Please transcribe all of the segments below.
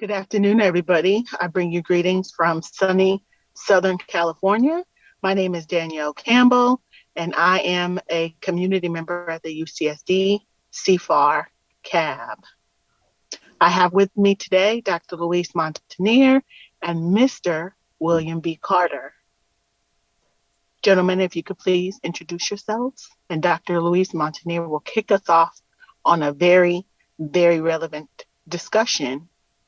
Good afternoon, everybody. I bring you greetings from sunny Southern California. My name is Danielle Campbell, and I am a community member at the UCSD CFAR CAB. I have with me today Dr. Luis Montaner and Mr. William B. Carter. Gentlemen, if you could please introduce yourselves, and Dr. Luis Montaner will kick us off on a very, very relevant discussion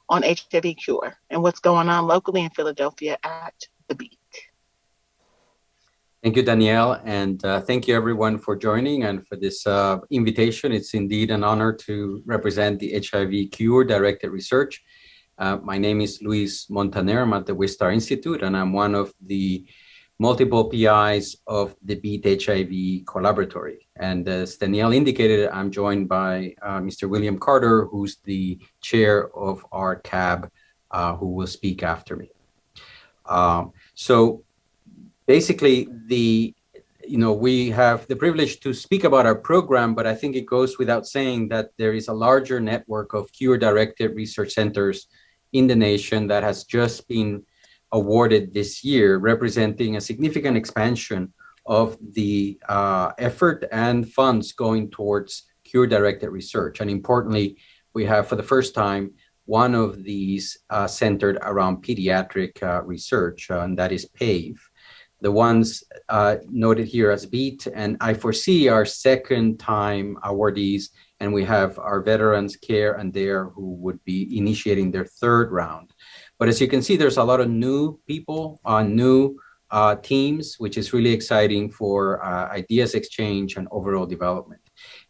on HIV cure and what's going on locally in Philadelphia at the BEAT. Thank you, Danielle, and thank you everyone for joining and for this invitation. It's indeed an honor to represent the HIV cure directed research. My name is Luis Montaner. I'm at the Wistar Institute, and I'm one of the multiple PIs of the BEAT-HIV collaboratory. And as Danielle indicated, I'm joined by Mr. William Carter, who's the chair of our CAB, who will speak after me. So basically, we have the privilege to speak about our program, but I think it goes without saying that there is a larger network of cure-directed research centers in the nation that has just been awarded this year, representing a significant expansion of the effort and funds going towards cure-directed research. And importantly, we have, for the first time, one of these centered around pediatric research, and that is PAVE. The ones noted here as BEAT and I4C are second-time awardees, and we have our veterans CARE and DARE who would be initiating their third round. But as you can see, there's a lot of new people, new teams, which is really exciting for ideas exchange and overall development.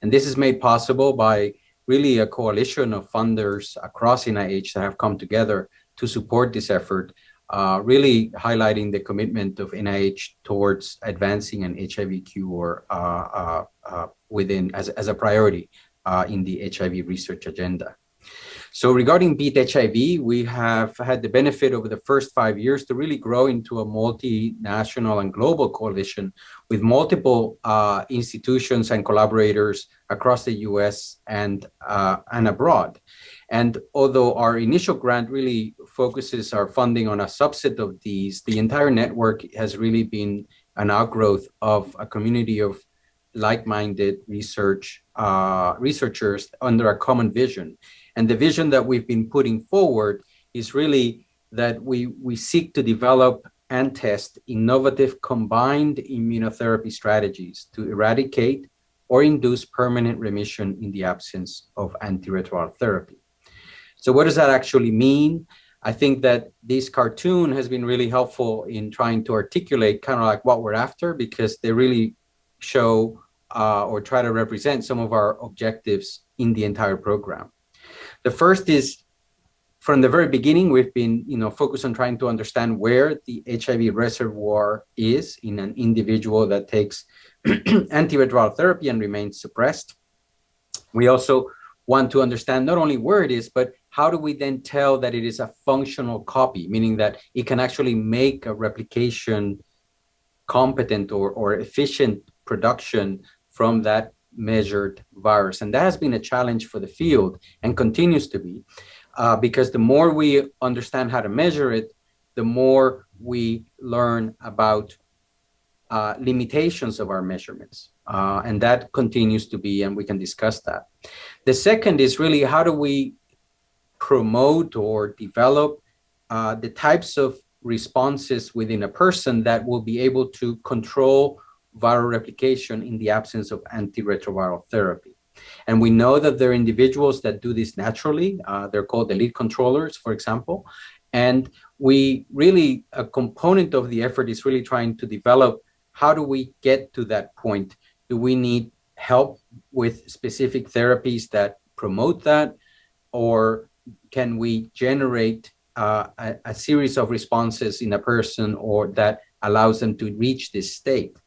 And this is made possible by really a coalition of funders across NIH that have come together to support this effort, really highlighting the commitment of NIH towards advancing an HIV cure as a priority in the HIV research agenda. So regarding BEAT-HIV, we have had the benefit over the first 5 years to really grow into a multinational and global coalition with multiple institutions and collaborators across the US and abroad. And although our initial grant really focuses our funding on a subset of these, the entire network has really been an outgrowth of a community of like-minded researchers under a common vision. And the vision that we've been putting forward is really that we seek to develop and test innovative combined immunotherapy strategies to eradicate or induce permanent remission in the absence of antiretroviral therapy. So what does that actually mean? I think that this cartoon has been really helpful in trying to articulate kind of like what we're after, because they really show or try to represent some of our objectives in the entire program. The first is, from the very beginning, we've been focused on trying to understand where the HIV reservoir is in an individual that takes antiretroviral therapy and remains suppressed. We also want to understand not only where it is, but how do we then tell that it is a functional copy, meaning that it can actually make a replication competent or efficient production from that measured virus. And that has been a challenge for the field and continues to be, because the more we understand how to measure it, the more we learn about limitations of our measurements. And that continues to be, and we can discuss that. The second is really, how do we promote or develop the types of responses within a person that will be able to control viral replication in the absence of antiretroviral therapy. And we know that there are individuals that do this naturally. They're called elite controllers, for example. And we really, a component of the effort is really trying to develop, how do we get to that point? Do we need help with specific therapies that promote that? Or can we generate a series of responses in a person or that allows them to reach this state?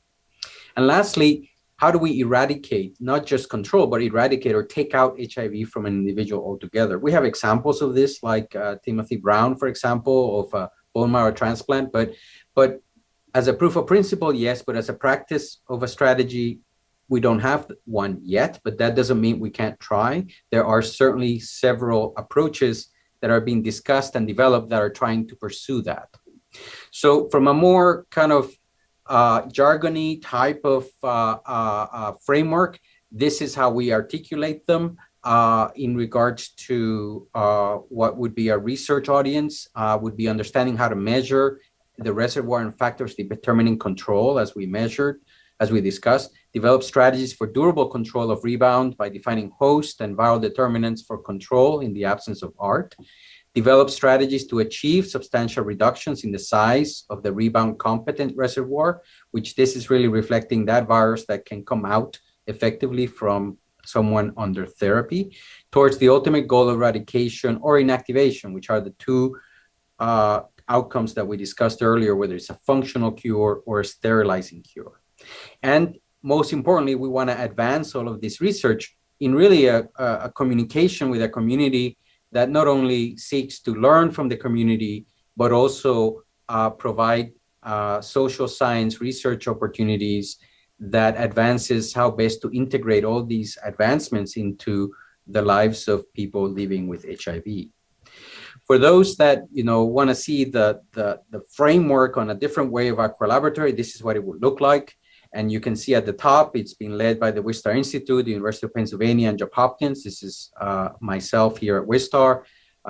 And lastly, how do we eradicate, not just control, but eradicate or take out HIV from an individual altogether? We have examples of this, like Timothy Brown, for example, of a bone marrow transplant. But as a proof of principle, yes, but as a practice of a strategy, we don't have one yet, but that doesn't mean we can't try. There are certainly several approaches that are being discussed and developed that are trying to pursue that. So from a more kind of jargony type of framework, this is how we articulate them in regards to what would be a research audience, would be understanding how to measure the reservoir and factors determining control as we measured, as we discussed, develop strategies for durable control of rebound by defining host and viral determinants for control in the absence of ART, develop strategies to achieve substantial reductions in the size of the rebound competent reservoir, which this is really reflecting that virus that can come out effectively from someone under therapy, towards the ultimate goal of eradication or inactivation, which are the two outcomes that we discussed earlier, whether it's a functional cure or a sterilizing cure. And most importantly, we want to advance all of this research in really a communication with a community that not only seeks to learn from the community, but also provide social science research opportunities that advances how best to integrate all these advancements into the lives of people living with HIV. For those that want to see the framework on a different way of our laboratory, this is what it would look like. And you can see at the top, it's been led by the Wistar Institute, the University of Pennsylvania, and Johns Hopkins. This is myself here at Wistar,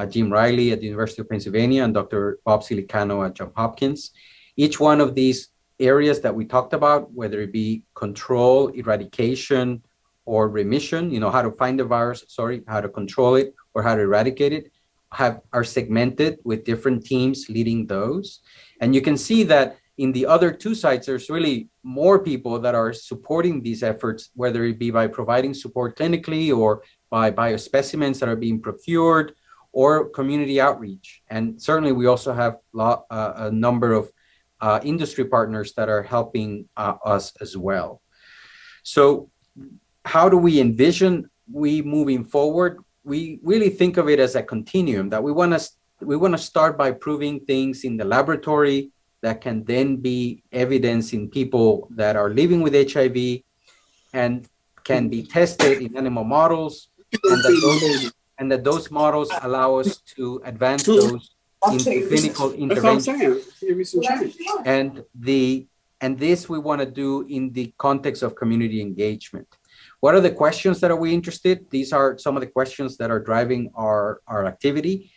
Jim Riley at the University of Pennsylvania, and Dr. Bob Silicano at Johns Hopkins. Each one of these areas that we talked about, whether it be control, eradication, or remission, how to find the virus, how to control it, or how to eradicate it, are segmented with different teams leading those. And you can see that in the other two sites, there's really more people that are supporting these efforts, whether it be by providing support clinically or by biospecimens that are being procured or community outreach. And certainly we also have a number of industry partners that are helping us as well. So how do we envision we moving forward? We really think of it as a continuum that we want to start by proving things in the laboratory that can then be evidence in people that are living with HIV and can be tested in animal models, and that those models allow us to advance those into clinical intervention. And this we want to do in the context of community engagement. What are the questions that are we interested? These are some of the questions that are driving our activity.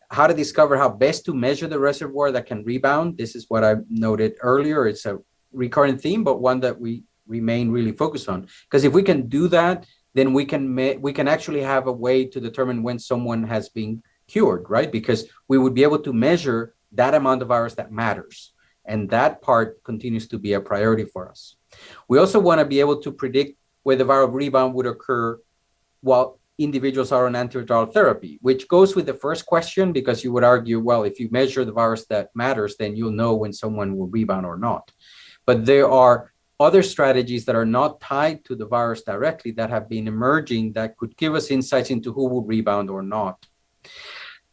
How to discover how best to measure the reservoir that can rebound. This is what I noted earlier. It's a recurrent theme, but one that we remain really focused on. Because if we can do that, then we can actually have a way to determine when someone has been cured, right? Because we would be able to measure that amount of virus that matters. And that part continues to be a priority for us. We also want to be able to predict whether viral rebound would occur while individuals are on antiretroviral therapy, which goes with the first question, because you would argue, well, if you measure the virus that matters, then you'll know when someone will rebound or not. But there are other strategies that are not tied to the virus directly that have been emerging that could give us insights into who will rebound or not.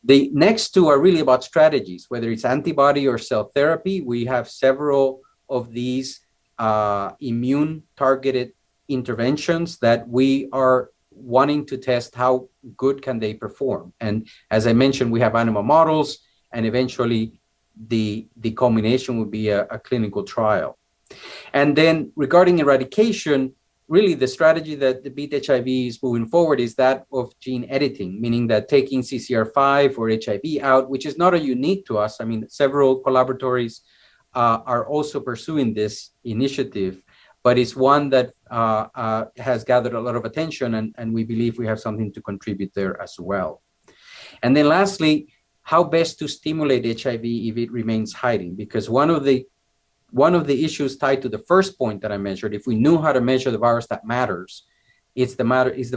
The next two are really about strategies, whether it's antibody or cell therapy. We have several of these immune targeted interventions that we are wanting to test how good can they perform. And as I mentioned, we have animal models, and eventually the culmination would be a clinical trial. And then regarding eradication, really the strategy that the BEAT-HIV is moving forward is that of gene editing, meaning that taking CCR5 or HIV out, which is not a unique to us. I mean, several collaboratories are also pursuing this initiative, but it's one that has gathered a lot of attention, and we believe we have something to contribute there as well. And then lastly, how best to stimulate HIV if it remains hiding? Because one of the issues tied to the first point that I measured, if we knew how to measure the virus that matters, is the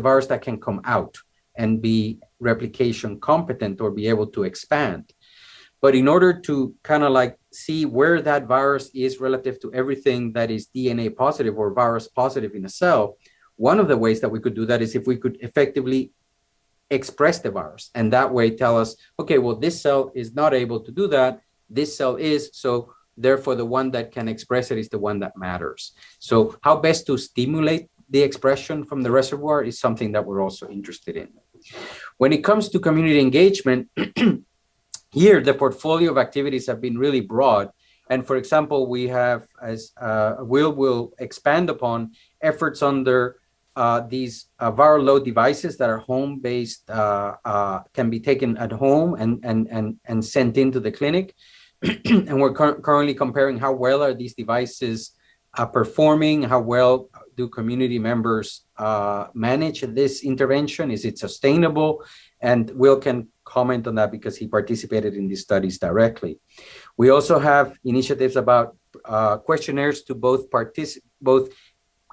virus that can come out and be replication competent or be able to expand. But in order to kind of like see where that virus is relative to everything that is DNA positive or virus positive in a cell, one of the ways that we could do that is if we could effectively express the virus, and that way tell us, okay, well, this cell is not able to do that, this cell is, so therefore the one that can express it is the one that matters. So how best to stimulate the expression from the reservoir is something that we're also interested in. When it comes to community engagement, here the portfolio of activities have been really broad. And for example, we have, as will expand upon, efforts under these viral load devices that are home-based, can be taken at home and sent into the clinic. And we're currently comparing how well are these devices performing, how well do community members manage this intervention, is it sustainable? And Will can comment on that because he participated in these studies directly. We also have initiatives about questionnaires to both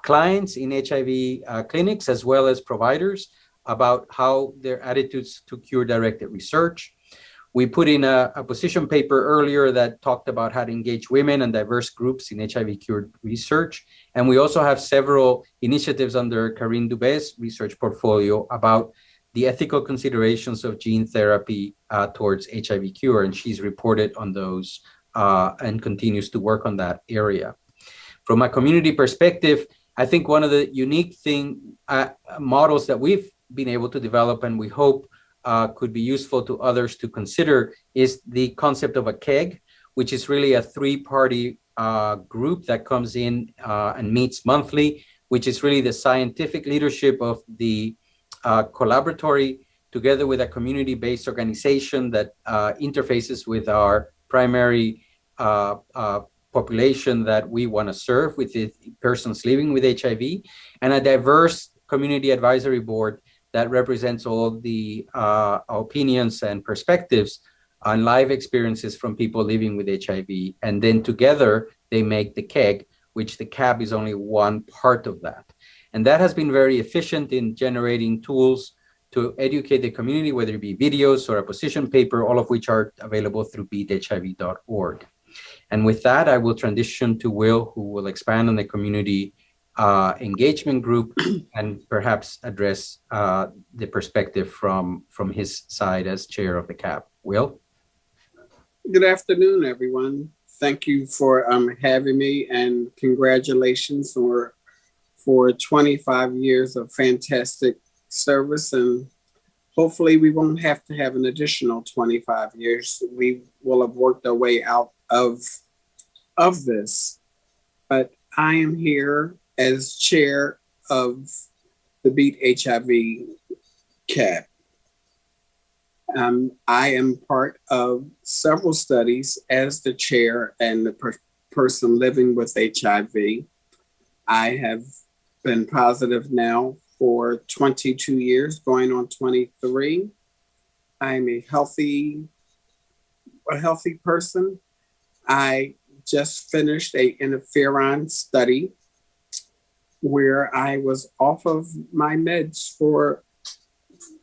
clients in HIV clinics as well as providers about how their attitudes to cure-directed research. We put in a position paper earlier that talked about how to engage women and diverse groups in HIV cure research. And we also have several initiatives under Karine Dubé's research portfolio about the ethical considerations of gene therapy towards HIV cure. And she's reported on those and continues to work on that area. From a community perspective, I think one of the unique models that we've been able to develop, and we hope could be useful to others to consider, is the concept of a KEG, which is really a three-party group that comes in and meets monthly, which is really the scientific leadership of the collaboratory, together with a community-based organization that interfaces with our primary population that we want to serve, with the persons living with HIV, and a diverse community advisory board that represents all the opinions and perspectives on live experiences from people living with HIV. And then together they make the KEG, which the CAB is only one part of that. And that has been very efficient in generating tools to educate the community, whether it be videos or a position paper, all of which are available through beathiv.org. And with that, I will transition to Will, who will expand on the community engagement group and perhaps address the perspective from his side as chair of the CAB. Will? Good afternoon, everyone. Thank you for having me, and congratulations for 25 years of fantastic service. And hopefully we won't have to have an additional 25 years. We will have worked our way out of this. But I am here as chair of the BEAT-HIV CAB. I am part of several studies as the chair and the person living with HIV. I have been positive now for 22 years, going on 23. I'm a healthy person. I just finished a interferon study where I was off of my meds for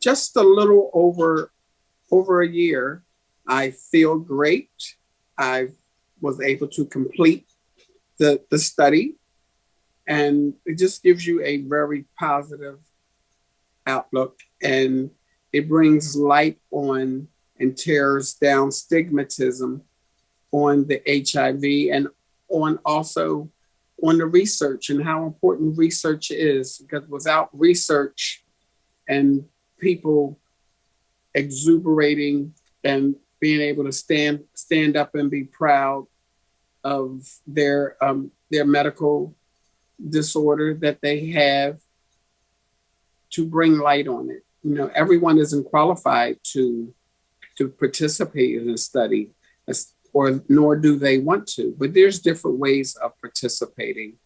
just a little over a year. I feel great. I was able to complete the study, and it just gives you a very positive outlook, and it brings light on and tears down stigmatism on the HIV, and on also on the research and how important research is, because without research and people exuberating and being able to stand up and be proud of their medical disorder that they have, to bring light on it. You know, everyone isn't qualified to participate in a study, or nor do they want to, but there's different ways of participating.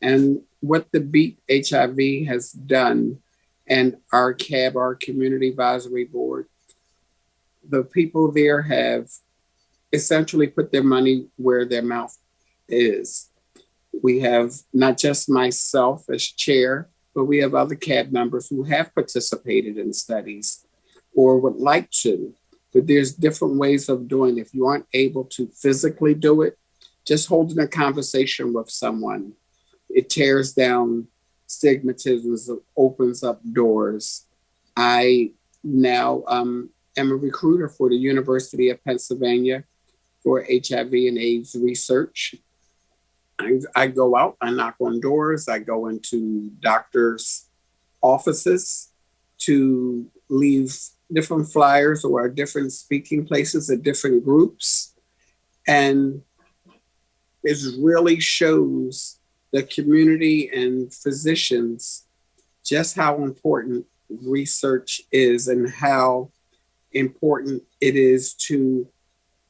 And what the BEAT HIV has done, and our CAB, our Community Advisory Board, the people there have essentially put their money where their mouth is. We have not just myself as chair, but we have other CAB members who have participated in studies or would like to. But there's different ways of doing it. If you aren't able to physically do it, just holding a conversation with someone, it tears down stigmatism, opens up doors. I now am a recruiter for the University of Pennsylvania for HIV and AIDS research. I go out, I knock on doors, I go into doctors' offices to leave different flyers or different speaking places at different groups. And it really shows the community and physicians just how important research is and how important it is to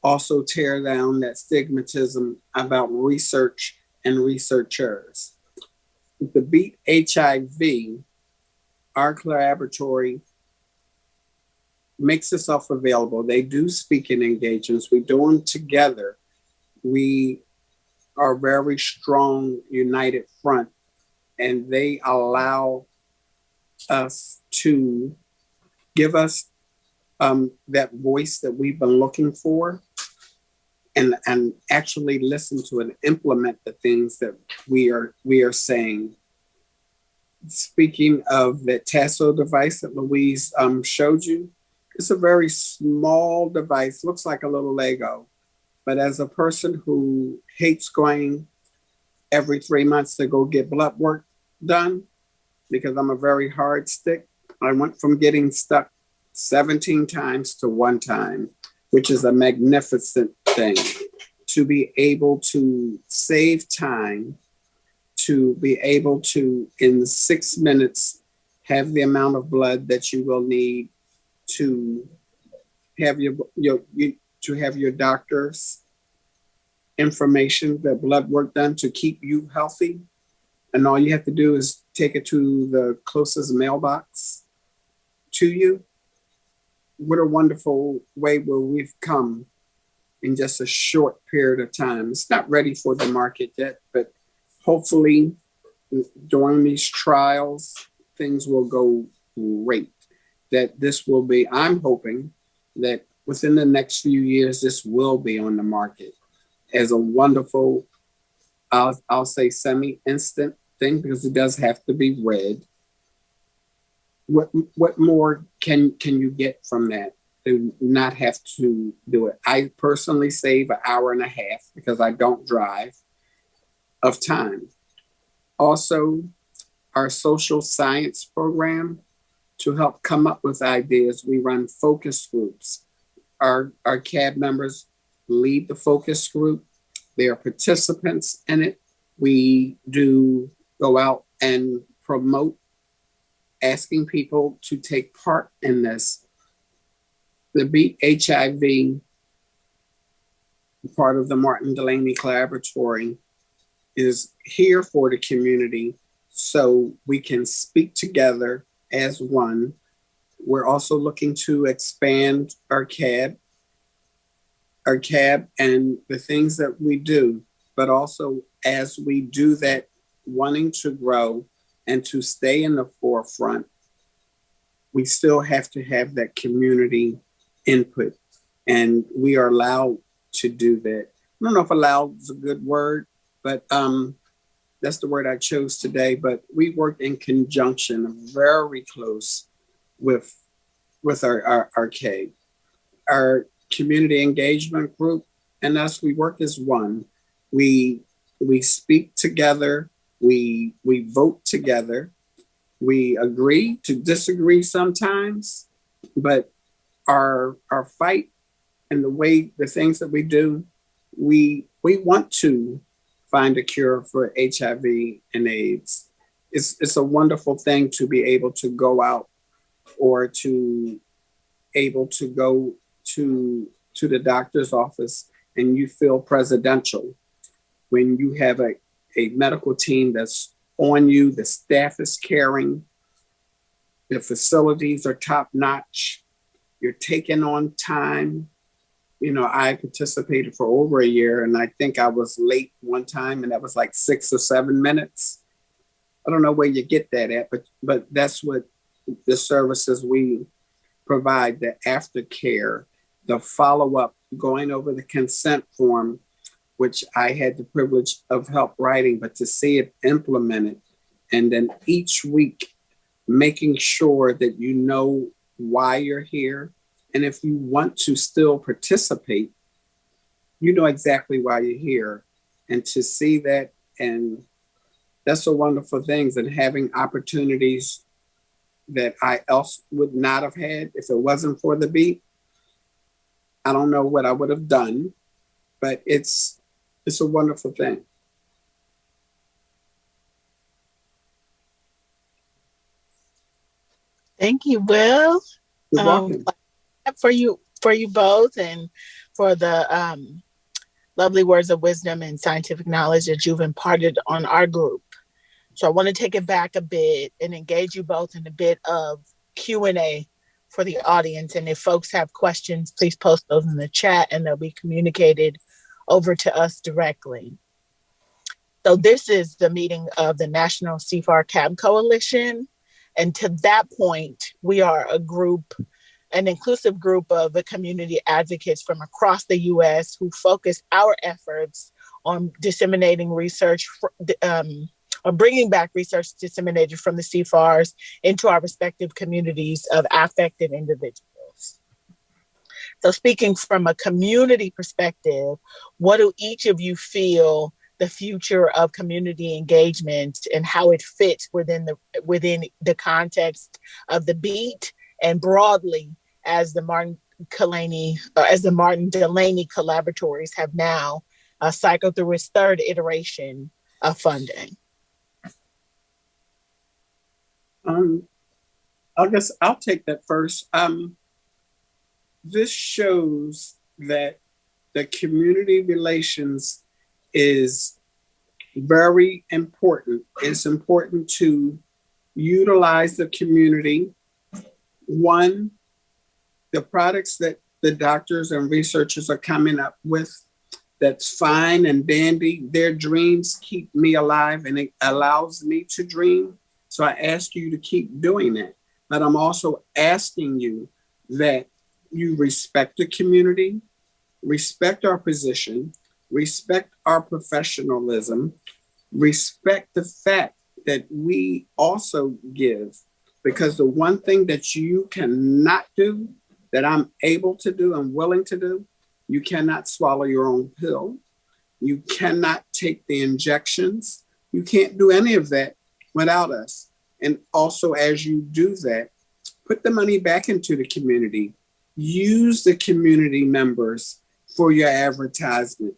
also tear down that stigmatism about research and researchers. The BEAT-HIV, our laboratory makes itself available. They do speaking engagements. We do them together. We are very strong, united front, and they allow us to give us that voice that we've been looking for, and actually listen to and implement the things that we are saying. Speaking of the Dphil device that Louise showed you, it's a very small device, looks like a little Lego. But as a person who hates going every 3 months to go get blood work done, because I'm a very hard stick, I went from getting stuck 17 times to 1 time, which is a magnificent thing. To be able to save time, to be able to, in 6 minutes, have the amount of blood that you will need to have your doctor's information, the blood work done to keep you healthy. And all you have to do is take it to the closest mailbox to you. What a wonderful way where we've come in just a short period of time. It's not ready for the market yet, but hopefully during these trials, things will go great. That this will be, I'm hoping that within the next few years, this will be on the market as a wonderful, I'll say semi-instant thing, because it does have to be read. What more can you get from that? To not have to do it. I personally save an hour and a half, because I don't drive, of time. Also, our social science program, to help come up with ideas, we run focus groups. Our CAB members lead the focus group. They are participants in it. We do go out and promote, asking people to take part in this. The BEAT-HIV, part of the Martin Delaney Collaboratory, is here for the community so we can speak together as one. We're also looking to expand our CAB and the things that we do, but also as we do that, wanting to grow and to stay in the forefront, we still have to have that community input, and we are allowed to do that. I don't know if allowed is a good word, but that's the word I chose today. But we work in conjunction, very close with our CAB, our community engagement group, and us. We work as one. We speak together. We vote together. We agree to disagree sometimes, but our fight and the things that we do, we want to find a cure for HIV and AIDS. It's a wonderful thing to be able to go out, or to able to go to the doctor's office and you feel presidential when you have a medical team that's on you, the staff is caring, the facilities are top notch, you're taking on time. You know, I participated for over a year, and I think I was late one time, and that was like 6 or 7 minutes. I don't know where you get that at, but that's what the services we provide, the aftercare, the follow-up, going over the consent form, which I had the privilege of help writing, but to see it implemented, and then each week making sure that you know why you're here. And if you want to still participate, you know exactly why you're here. And to see that, and that's a wonderful thing, and having opportunities that I else would not have had if it wasn't for the BEAT. I don't know what I would have done, but it's a wonderful thing. Thank you, Will. You're welcome. For you both, and for the lovely words of wisdom and scientific knowledge that you've imparted on our group. So I want to take it back a bit and engage you both in a bit of Q&A for the audience. And if folks have questions, please post those in the chat and they'll be communicated over to us directly. So this is the meeting of the National CFAR CAB Coalition. And to that point, we are a group, an inclusive group of community advocates from across the U.S. who focus our efforts on disseminating research, or bringing back research disseminated from the CFARs into our respective communities of affected individuals. So speaking from a community perspective, what do each of you feel the future of community engagement and how it fits within the context of the BEAT and broadly as the Martin Delaney collaboratories have now cycled through its third iteration of funding? I guess I'll take that first. This shows that the community relations is very important. It's important to utilize the community. One, the products that the doctors and researchers are coming up with, that's fine and dandy. Their dreams keep me alive and it allows me to dream. So I ask you to keep doing it. But I'm also asking you that you respect the community, respect our position, respect our professionalism, respect the fact that we also give. Because the one thing that you cannot do, that I'm able to do and willing to do, you cannot swallow your own pill. You cannot take the injections. You can't do any of that without us. And also, as you do that, put the money back into the community. Use the community members for your advertisement.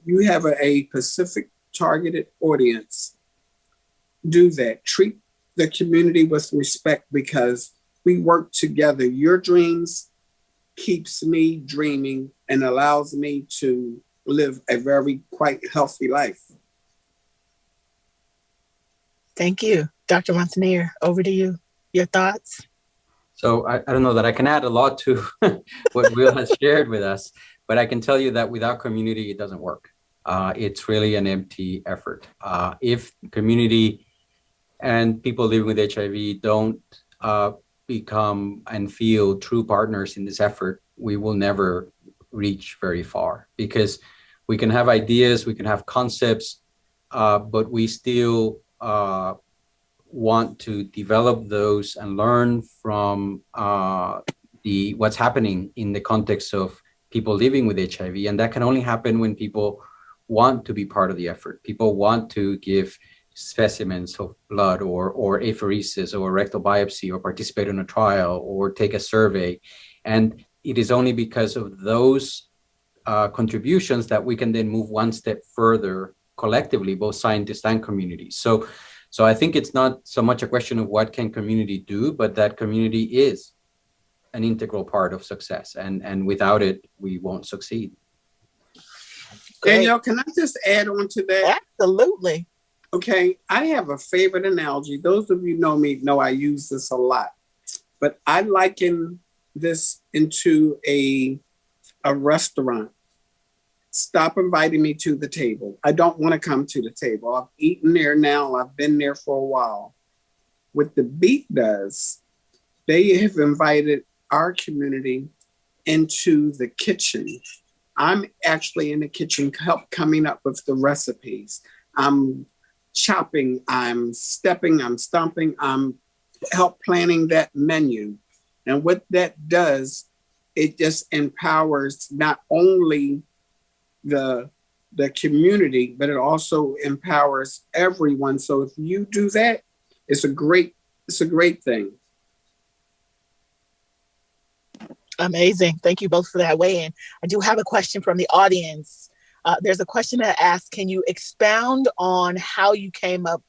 You have a specific targeted audience. Do that. Treat the community with respect because we work together. Your dreams keeps me dreaming and allows me to live a very quite healthy life. Thank you. Dr. Montaner, over to you. Your thoughts? So I don't know that I can add a lot to what Will has shared with us, but I can tell you that without community, it doesn't work. It's really an empty effort. If community and people living with HIV don't become and feel true partners in this effort, we will never reach very far because we can have ideas, we can have concepts, but we still want to develop those and learn from what's happening in the context of people living with HIV. And that can only happen when people want to be part of the effort. People want to give specimens of blood or apheresis or rectal biopsy or participate in a trial or take a survey. And it is only because of those contributions that we can then move one step further collectively, both scientists and community. So I think it's not so much a question of what can community do, but that community is an integral part of success. And without it, we won't succeed. Danielle, can I just add on to that? Absolutely. Okay, I have a favorite analogy. Those of you know me know I use this a lot, but I liken this into a restaurant. Stop inviting me to the table. I don't want to come to the table. I've eaten there now. I've been there for a while. What the BEAT does, they have invited our community into the kitchen. I'm actually in the kitchen, help coming up with the recipes. I'm chopping, I'm stepping, I'm stomping, I'm help planning that menu. And what that does, it just empowers not only the community, but it also empowers everyone. So if you do that, it's a great It's a great thing. Amazing. Thank you both for that weigh-in. I do have a question from the audience. There's a question that asks, can you expound on how you came up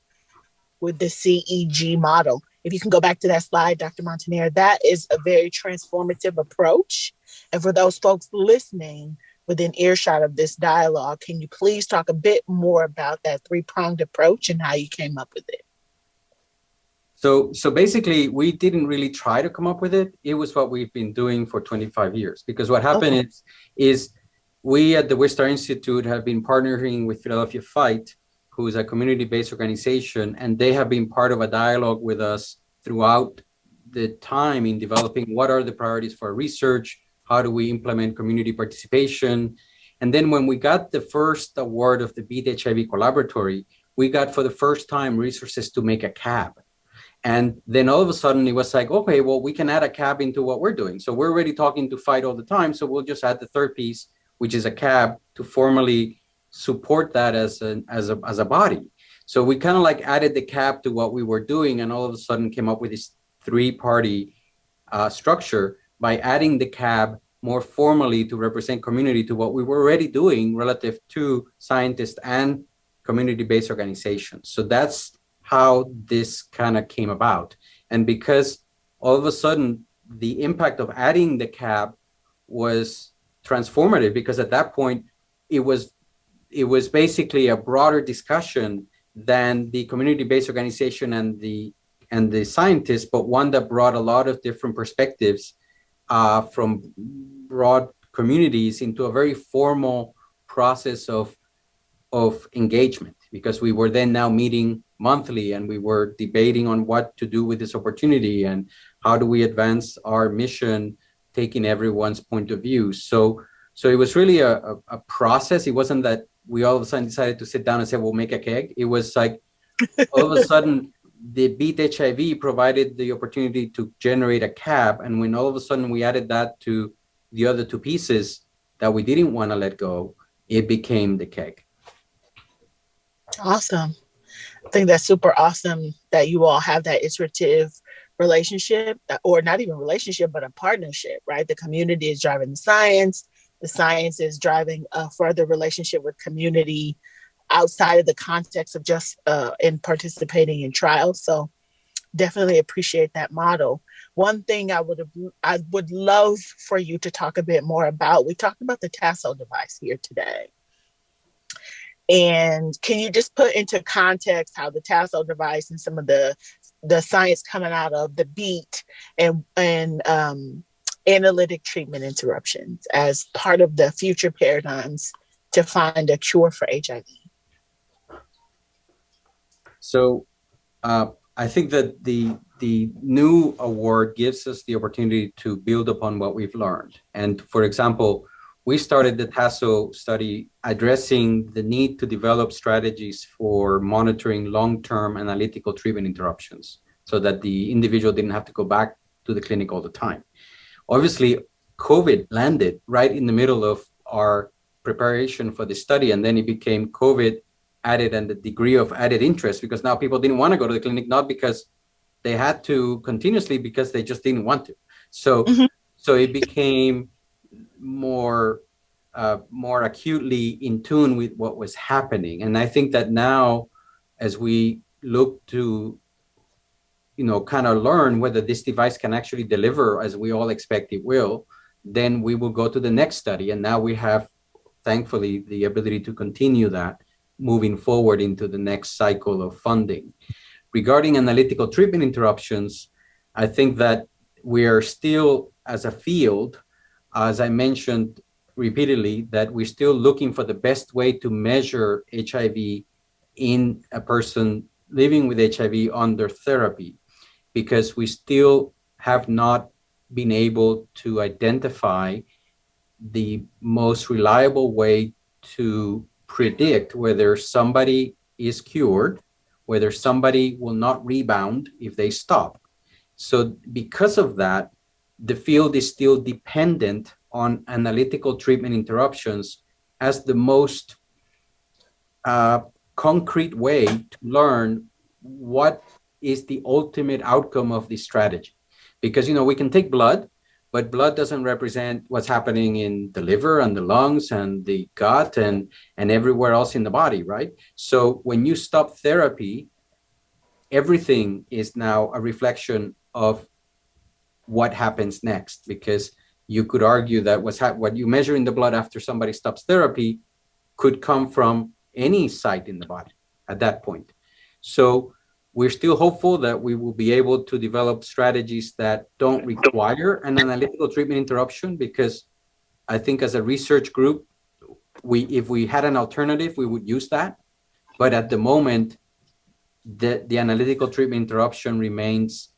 with the CEG model? If you can go back to that slide, Dr. Montaner, that is a very transformative approach. And for those folks listening within earshot of this dialogue, can you please talk a bit more about that three-pronged approach and how you came up with it? So basically, we didn't really try to come up with it. It was what we've been doing for 25 years. Because what happened is we at the Wistar Institute have been partnering with Philadelphia Fight, who is a community-based organization, and they have been part of a dialogue with us throughout the time in developing what are the priorities for research, how do we implement community participation. And then when we got the first award of the BEAT-HIV Collaboratory, we got for the first time resources to make a CAB. And then all of a sudden it was like, okay, well, we can add a CAB into what we're doing. So we're already talking to Fight all the time. So we'll just add the third piece, which is a CAB, to formally support that as a body. So we kind of like added the CAB to what we were doing, and all of a sudden came up with this three-party structure by adding the CAB more formally to represent community to what we were already doing relative to scientists and community-based organizations. So that's how this kind of came about. And because all of a sudden the impact of adding the CAB was transformative, because at that point it was basically a broader discussion than the community-based organization and the scientists, but one that brought a lot of different perspectives from broad communities into a very formal process of engagement, because we were then now meeting monthly and we were debating on what to do with this opportunity and how do we advance our mission, taking everyone's point of view. So it was really a process. It wasn't that we all of a sudden decided to sit down and say, we'll make a keg. It was like all of a sudden the BEAT-HIV provided the opportunity to generate a CAB. And when all of a sudden we added that to the other two pieces that we didn't want to let go, it became the keg. Awesome. I think that's super awesome that you all have that iterative relationship, or not even relationship, but a partnership, right? The community is driving the science is driving a further relationship with community outside of the context of just in participating in trials. So definitely appreciate that model. One thing I would love for you to talk a bit more about, we talked about the Dphil device here today. And can you just put into context how the Dphil device and some of the science coming out of the BEAT and analytic treatment interruptions as part of the future paradigms to find a cure for HIV? So I think that the new award gives us the opportunity to build upon what we've learned. And for example, we started the Dphil study addressing the need to develop strategies for monitoring long-term analytical treatment interruptions so that the individual didn't have to go back to the clinic all the time. Obviously, COVID landed right in the middle of our preparation for the study, and then it became COVID added and the degree of added interest, because now people didn't want to go to the clinic, not because they had to continuously, because they just didn't want to. So, so it became more acutely in tune with what was happening. And I think that now, as we look to, kind of learn whether this device can actually deliver as we all expect it will, then we will go to the next study. And now we have, thankfully, the ability to continue that moving forward into the next cycle of funding. Regarding analytical treatment interruptions, I think that we are still, as a field, as I mentioned repeatedly, that we're still looking for the best way to measure HIV in a person living with HIV under therapy, because we still have not been able to identify the most reliable way to predict whether somebody is cured, whether somebody will not rebound if they stop. So because of that, the field is still dependent on analytical treatment interruptions as the most concrete way to learn what is the ultimate outcome of this strategy. Because, we can take blood, but blood doesn't represent what's happening in the liver and the lungs and the gut and everywhere else in the body, right? So when you stop therapy, everything is now a reflection of what happens next, because you could argue that what you measure in the blood after somebody stops therapy could come from any site in the body at that point. So we're still hopeful that we will be able to develop strategies that don't require an analytical treatment interruption, because I think as a research group, if we had an alternative, we would use that. But at the moment, the analytical treatment interruption remains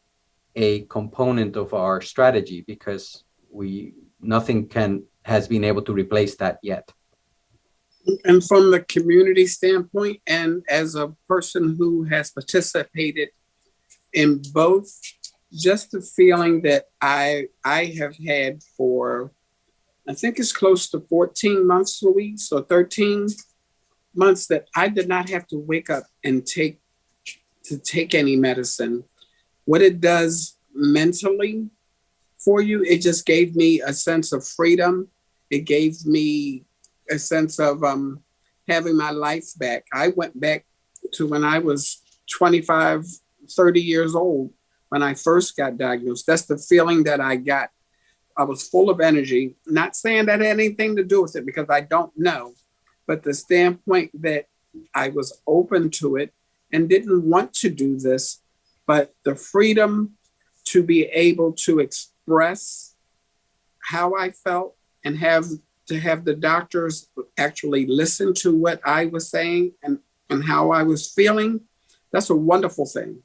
a component of our strategy, because nothing has been able to replace that yet. And from the community standpoint, and as a person who has participated in both, just the feeling that I have had for, I think it's close to 14 months, Louise, or 13 months, that I did not have to wake up and take any medicine. What it does mentally for you, it just gave me a sense of freedom. It gave me a sense of having my life back. I went back to when I was 25, 30 years old, when I first got diagnosed. That's the feeling that I got. I was full of energy. Not saying that had anything to do with it, because I don't know, but the standpoint that I was open to it and didn't want to do this, but the freedom to be able to express how I felt and have the doctors actually listen to what I was saying and how I was feeling, that's a wonderful thing.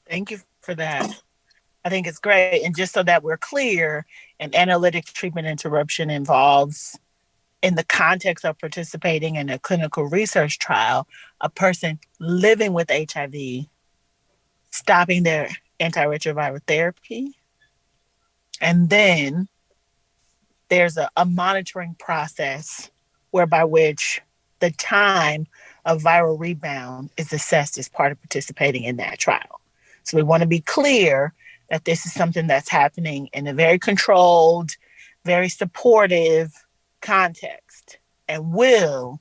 Thank you for that. I think it's great. And just so that we're clear, an analytic treatment interruption involves, in the context of participating in a clinical research trial, a person living with HIV stopping their antiretroviral therapy. And then there's a monitoring process whereby which the time of viral rebound is assessed as part of participating in that trial. So we want to be clear that this is something that's happening in a very controlled, very supportive context. And Will,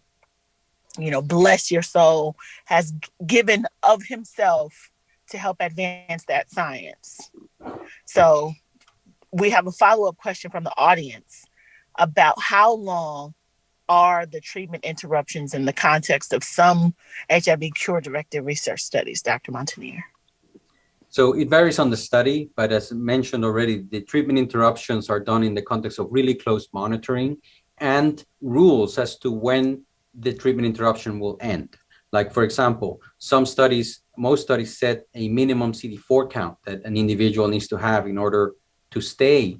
bless your soul, has given of himself to help advance that science. So we have a follow-up question from the audience about how long are the treatment interruptions in the context of some HIV cure-directed research studies, Dr. Montaner? So it varies on the study, but as mentioned already, the treatment interruptions are done in the context of really close monitoring and rules as to when the treatment interruption will end. Like, for example, most studies set a minimum CD4 count that an individual needs to have in order to stay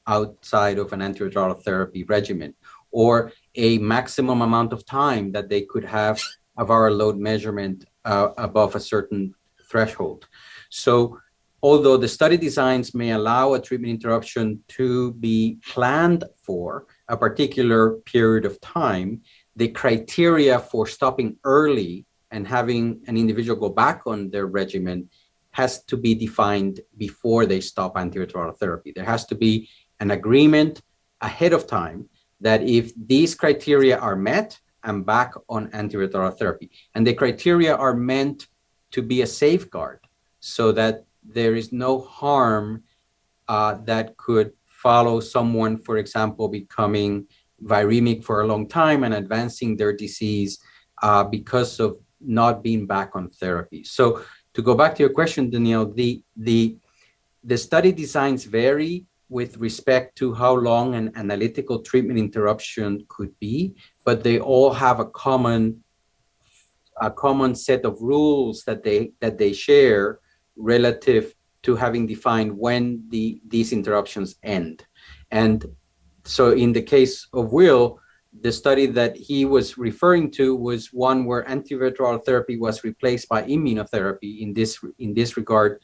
outside of an antiretroviral therapy regimen, or a maximum amount of time that they could have a viral load measurement above a certain threshold. So although the study designs may allow a treatment interruption to be planned for a particular period of time, the criteria for stopping early and having an individual go back on their regimen has to be defined before they stop antiretroviral therapy. There has to be an agreement ahead of time that if these criteria are met, I'm back on antiretroviral therapy. And the criteria are meant to be a safeguard so that there is no harm that could follow someone, for example, becoming viremic for a long time and advancing their disease because of not being back on therapy. So to go back to your question, Danielle, the study designs vary with respect to how long an analytical treatment interruption could be, but they all have a common set of rules that they share relative to having defined when these interruptions end. And so in the case of Will, the study that he was referring to was one where antiretroviral therapy was replaced by immunotherapy. In this regard,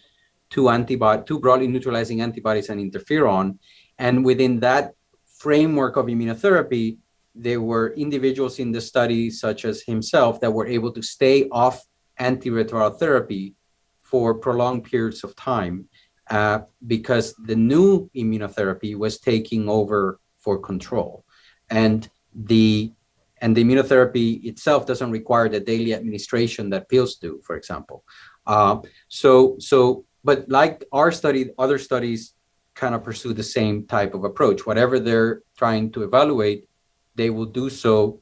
two broadly neutralizing antibodies and interferon. And within that framework of immunotherapy, there were individuals in the study, such as himself, that were able to stay off antiretroviral therapy for prolonged periods of time because the new immunotherapy was taking over for control. And the immunotherapy itself doesn't require the daily administration that pills do, for example. But like our study, other studies kind of pursue the same type of approach. Whatever they're trying to evaluate, they will do so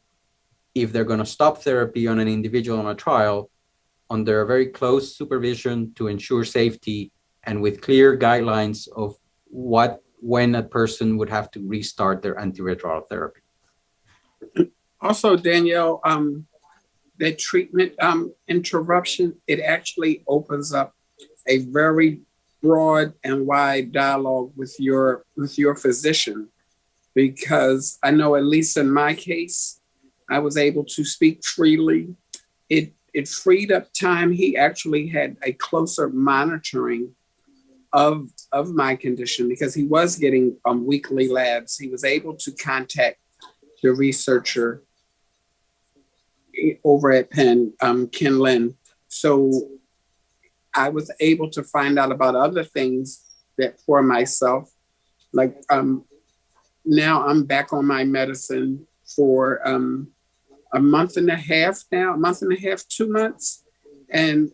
if they're going to stop therapy on an individual on a trial under a very close supervision to ensure safety and with clear guidelines of when a person would have to restart their antiretroviral therapy. Also, Danielle, that treatment interruption, it actually opens up a very broad and wide dialogue with your physician, because I know, at least in my case, I was able to speak freely. It freed up time. He actually had a closer monitoring of my condition because he was getting weekly labs. He was able to contact the researcher over at Penn, Ken Lin. So I was able to find out about other things that for myself, like now I'm back on my medicine for a month and a half now, 2 months. And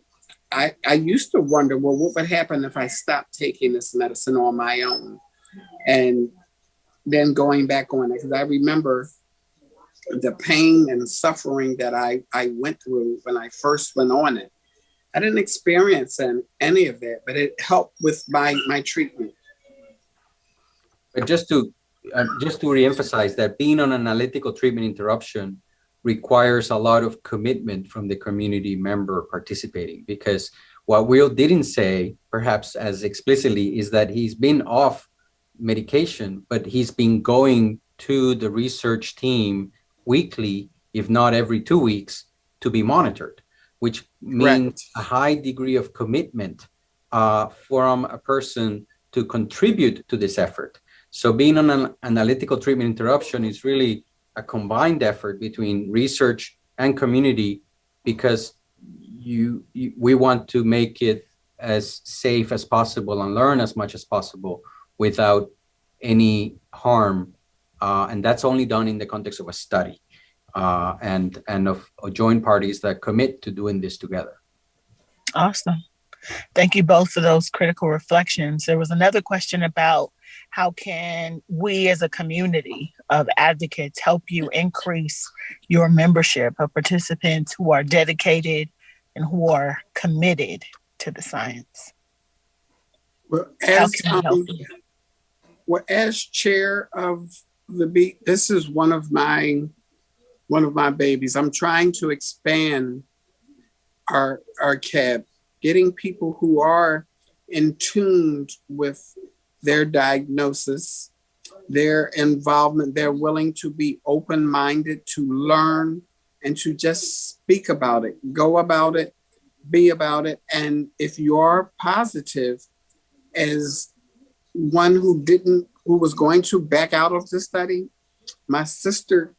I used to wonder, well, what would happen if I stopped taking this medicine on my own? And then going back on it, because I remember the pain and suffering that I went through when I first went on it. I didn't experience any of that, but it helped with my treatment. But just to reemphasize that being on analytical treatment interruption requires a lot of commitment from the community member participating, because what Will didn't say, perhaps as explicitly, is that he's been off medication, but he's been going to the research team weekly, if not every 2 weeks, to be monitored, which means a high degree of commitment from a person to contribute to this effort. So being on an analytical treatment interruption is really a combined effort between research and community, because we want to make it as safe as possible and learn as much as possible without any harm. And that's only done in the context of a study and of joint parties that commit to doing this together. Awesome. Thank you both for those critical reflections. There was another question about how can we as a community of advocates help you increase your membership of participants who are dedicated and who are committed to the science? Well, as chair of the BEAT, this is one of my babies. I'm trying to expand our CAB, getting people who are in tune with their diagnosis, their involvement. They're willing to be open-minded, to learn, and to just speak about it, go about it, be about it. And if you are positive, as one who was going to back out of the study, my sister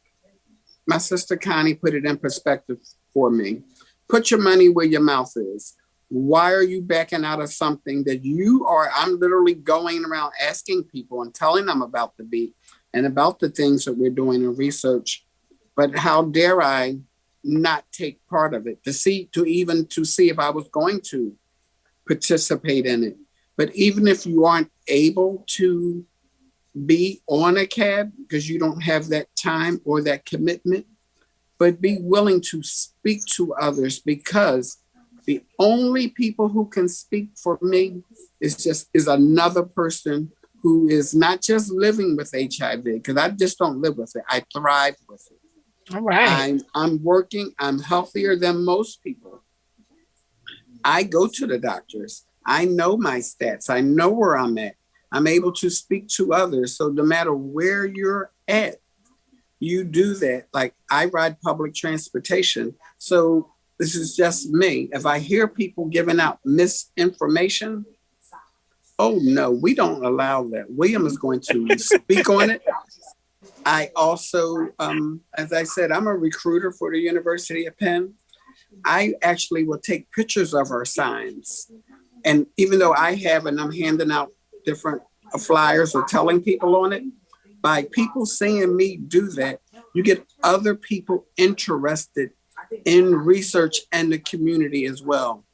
Connie put it in perspective for me. Put your money where your mouth is. Why are you backing out of something that I'm literally going around asking people and telling them about the BEAT and about the things that we're doing in research. But how dare I not take part of it to see if I was going to participate in it. But even if you aren't able to be on a CAB because you don't have that time or that commitment, but be willing to speak to others, because the only people who can speak for me is another person who is not just living with HIV, because I just don't live with it. I thrive with it. All right. I'm working. I'm healthier than most people. I go to the doctors. I know my stats. I know where I'm at. I'm able to speak to others. So no matter where you're at, you do that. Like I ride public transportation. So this is just me. If I hear people giving out misinformation, oh no, we don't allow that. William is going to speak on it. I also, as I said, I'm a recruiter for the University of Penn. I actually will take pictures of our signs. And even though I have, and I'm handing out different flyers or telling people on it, by people seeing me do that, you get other people interested in research and the community as well.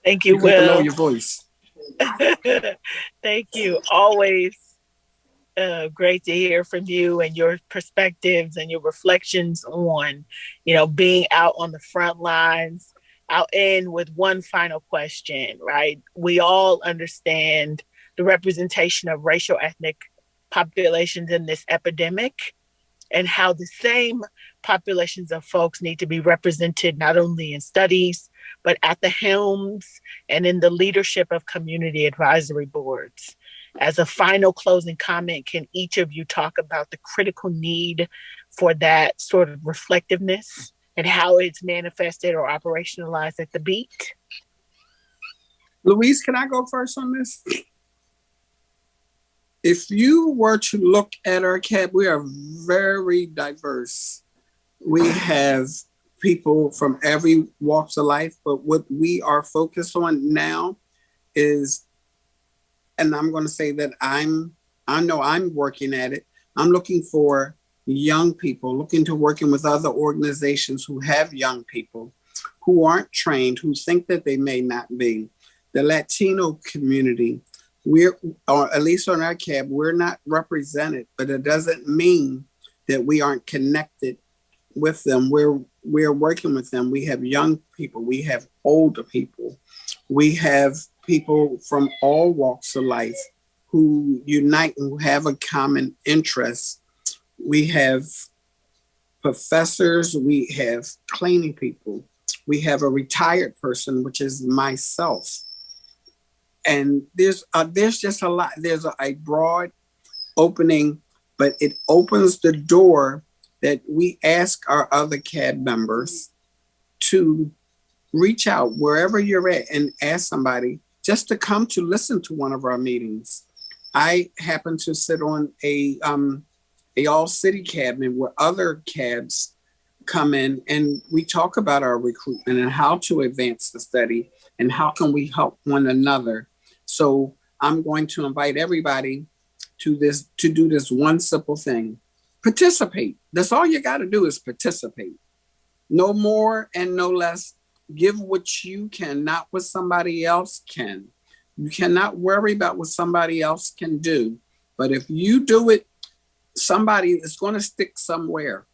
Thank you, You can lower Will. your voice. Thank you. Always great to hear from you and your perspectives and your reflections on, being out on the front lines. I'll end with one final question, right? We all understand the representation of racial ethnic populations in this epidemic, and how the same populations of folks need to be represented not only in studies, but at the helms and in the leadership of community advisory boards. As a final closing comment, can each of you talk about the critical need for that sort of reflectiveness and how it's manifested or operationalized at the BEAT? Louise, can I go first on this? If you were to look at our CAB, we are very diverse. We have people from every walks of life, but what we are focused on now is, and I'm going to say that I know I'm working at it. I'm looking for young people, looking to working with other organizations who have young people who aren't trained, who think that they may not be. The Latino community, or at least on our CAB, we're not represented, but it doesn't mean that we aren't connected with them. We're working with them. We have young people, we have older people, we have people from all walks of life who unite and who have a common interest. We have professors, we have cleaning people, we have a retired person, which is myself. And there's just a lot. There's a broad opening, but it opens the door that we ask our other CAB members to reach out wherever you're at and ask somebody just to come to listen to one of our meetings. I happen to sit on a all city cabinet where other CABs come in and we talk about our recruitment and how to advance the study and how can we help one another. So I'm going to invite everybody to do this one simple thing. Participate. That's all you got to do is participate. No more and no less. Give what you can, not what somebody else can. You cannot worry about what somebody else can do. But if you do it, somebody is going to stick somewhere.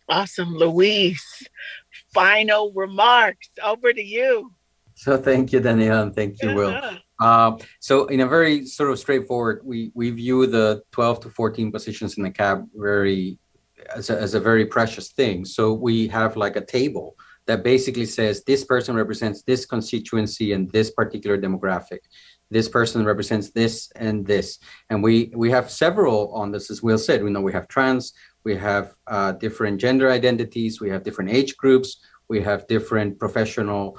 Awesome. Louise, final remarks. Over to you. So thank you, Danielle, and thank you, Will. So in a very sort of straightforward, we view the 12 to 14 positions in the CAB as a very precious thing. So we have like a table that basically says this person represents this constituency and this particular demographic. This person represents this and this. And we have several on this, as Will said. We have trans, we have different gender identities, we have different age groups, we have different professional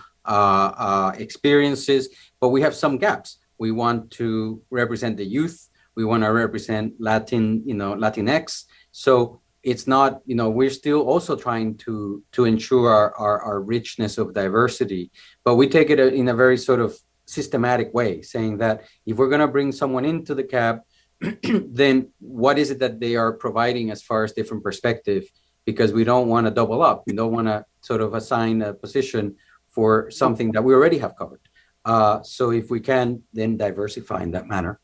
experiences, but we have some gaps. We want to represent the youth. We want to represent Latinx. So it's not, we're still also trying to ensure our richness of diversity, but we take it in a very sort of systematic way, saying that if we're going to bring someone into the CAB, then what is it that they are providing as far as different perspective? Because we don't want to double up. We don't want to sort of assign a position for something that we already have covered. So if we can, then diversify in that manner.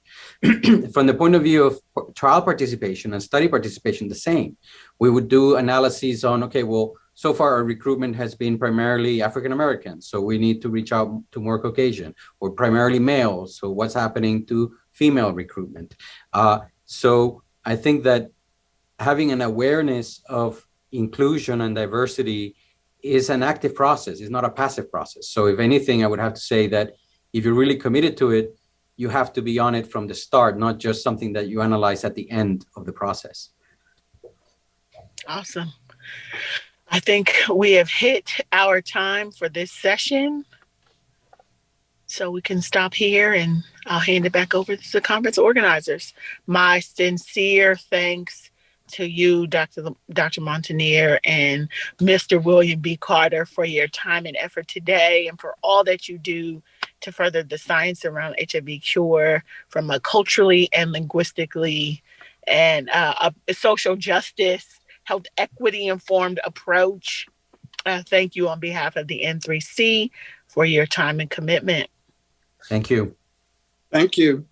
From the point of view of trial participation and study participation, the same. We would do analyses on, okay, well, so far our recruitment has been primarily African-American, so we need to reach out to more Caucasian, or primarily male, so what's happening to female recruitment? So I think that having an awareness of inclusion and diversity is an active process. It's not a passive process. So if anything, I would have to say that if you're really committed to it, you have to be on it from the start, not just something that you analyze at the end of the process. Awesome. I think we have hit our time for this session. So we can stop here and I'll hand it back over to the conference organizers. My sincere thanks to you, Dr. Montaner, and Mr. William B. Carter for your time and effort today and for all that you do to further the science around HIV cure from a culturally and linguistically and a social justice, health equity informed approach. Thank you on behalf of the N3C for your time and commitment. Thank you. Thank you.